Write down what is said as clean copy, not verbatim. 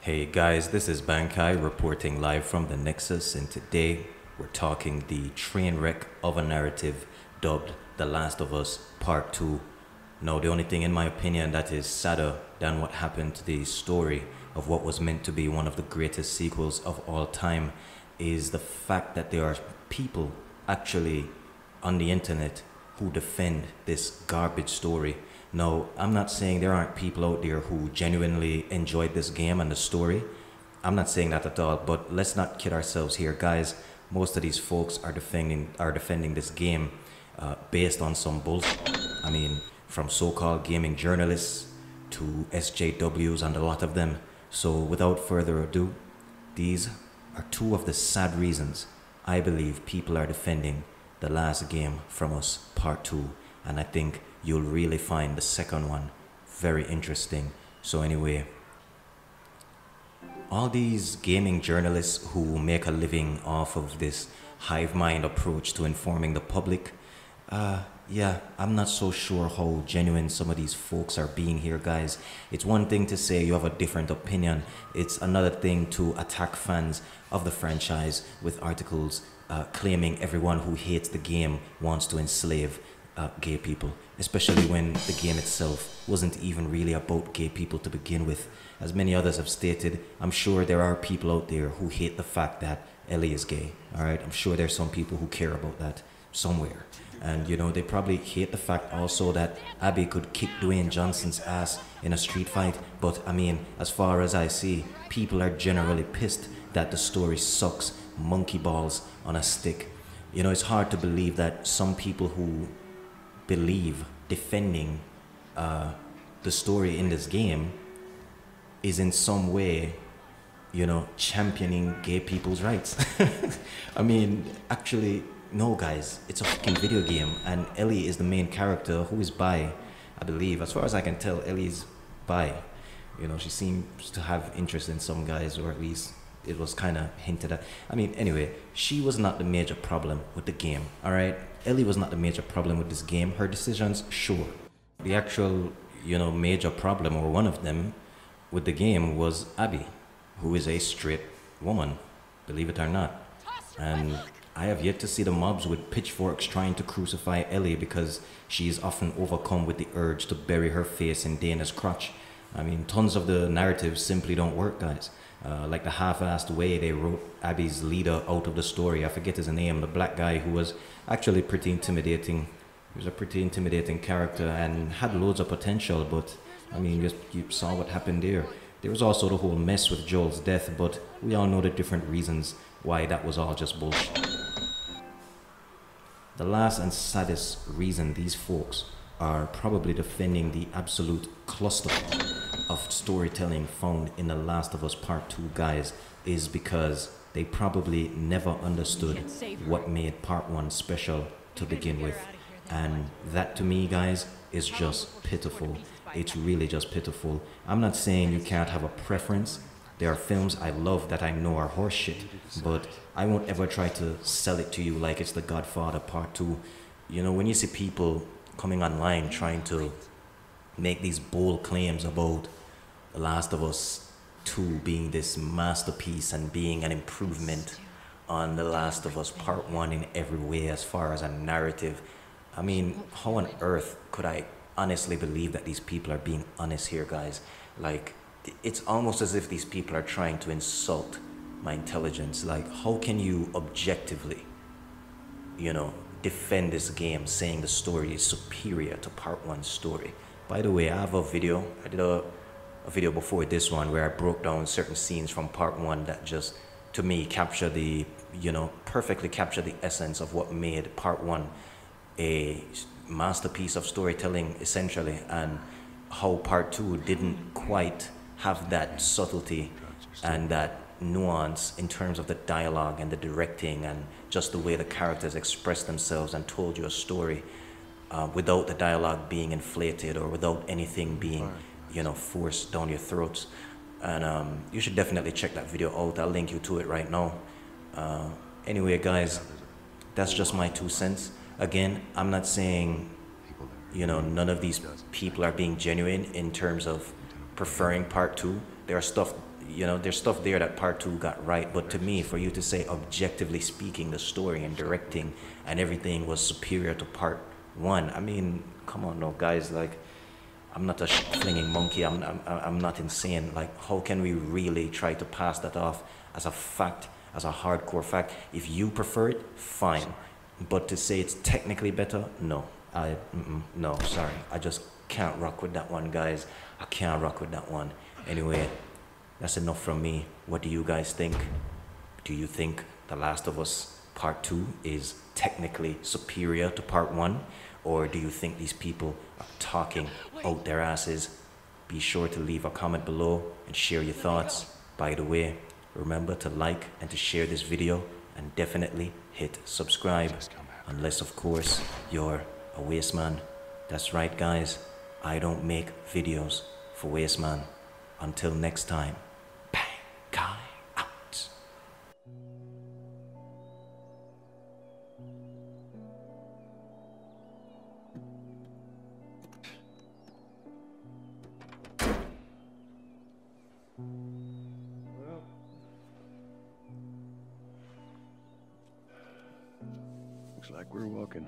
Hey guys, this is Bankai reporting live from the Nexus, and today we're talking the train wreck of a narrative dubbed The Last of Us Part 2. Now, the only thing in my opinion that is sadder than what happened to the story of what was meant to be one of the greatest sequels of all time is the fact that there are people actually on the internet who defend this garbage story. Now, I'm not saying there aren't people out there who genuinely enjoyed this game and the story. I'm not saying that at all, but let's not kid ourselves here, guys. Most of these folks are defending this game based on some bullshit. I mean, from so-called gaming journalists to SJWs and a lot of them. So without further ado, these are two of the sad reasons I believe people are defending The Last Game from Us Part 2, and I think you'll really find the second one very interesting. So anyway, all these gaming journalists who make a living off of this hive mind approach to informing the public, yeah, I'm not so sure how genuine some of these folks are being here, guys. It's one thing to say you have a different opinion. It's another thing to attack fans of the franchise with articles claiming everyone who hates the game wants to enslave gay people, especially when the game itself wasn't even really about gay people to begin with. As many others have stated, I'm sure there are people out there who hate the fact that Ellie is gay. All right, I'm sure there's some people who care about that somewhere. And you know, they probably hate the fact also that Abby could kick Dwayne Johnson's ass in a street fight. But I mean, as far as I see, people are generally pissed that the story sucks monkey balls on a stick. You know, it's hard to believe that some people who believe defending the story in this game is in some way, you know, championing gay people's rights. I mean, actually, no, guys, it's a fucking video game, and Ellie is the main character who is bi, I believe. As far as I can tell, Ellie's bi. You know, she seems to have interest in some guys, or at least it was kind of hinted at. I mean, anyway, she was not the major problem with the game, all right? Ellie was not the major problem with this game. Her decisions, sure. The actual, you know, major problem, or one of them, with the game was Abby, who is a straight woman, believe it or not. And I have yet to see the mobs with pitchforks trying to crucify Ellie because she is often overcome with the urge to bury her face in Dana's crotch. I mean, tons of the narratives simply don't work, guys. Like the half-assed way they wrote Abby's leader out of the story. I forget his name, the black guy who was actually pretty intimidating. He was a pretty intimidating character and had loads of potential, but I mean, you saw what happened there. There was also the whole mess with Joel's death, but we all know the different reasons why that was all just bullshit. The last and saddest reason these folks are probably defending the absolute cluster of storytelling found in The Last of Us Part 2, guys, is because they probably never understood what made Part 1 special to begin with. And that to me, guys, is just pitiful. It's really just pitiful. I'm not saying you can't have a preference. There are films I love that I know are horseshit, but I won't ever try to sell it to you like it's The Godfather Part 2. You know, when you see people coming online trying to make these bold claims about The Last of Us 2 being this masterpiece and being an improvement on The Last of Us Part 1 in every way as far as a narrative, I mean, how on earth could I honestly believe that these people are being honest here, guys? Like, it's almost as if these people are trying to insult my intelligence. Like, how can you objectively, you know, defend this game saying the story is superior to Part 1's story? By the way, I have a video. I did a video before this one where I broke down certain scenes from Part 1 that just, to me, capture the, you know, perfectly capture the essence of what made Part 1 a masterpiece of storytelling, essentially, and how Part 2 didn't quite have that subtlety and that nuance in terms of the dialogue and the directing and just the way the characters expressed themselves and told you a story without the dialogue being inflated or without anything being, you know, forced down your throats. And you should definitely check that video out. I'll link you to it right now. Anyway, guys, that's just my 2 cents. Again, I'm not saying, you know, none of these people are being genuine in terms of preferring Part 2. There are stuff you know, there's stuff there that part two got right. But to me, for you to say objectively speaking, the story and directing and everything was superior to part one, I mean, come on, no, guys, like, I'm not a flinging monkey. I'm not insane. Like, how can we really try to pass that off as a fact, as a hardcore fact? If you prefer it, fine. But to say it's technically better, no. No, sorry. I just can't rock with that one, guys. I can't rock with that one. Anyway, that's enough from me. What do you guys think? Do you think The Last of Us Part 2 is technically superior to Part 1? Or do you think these people are talking out their asses? Be sure to leave a comment below and share your thoughts. By the way, remember to like and to share this video, and definitely hit subscribe. Unless, of course, you're a waste man. That's right, guys. I don't make videos for waste man. Until next time, bang, guy out. Looks like we're walking.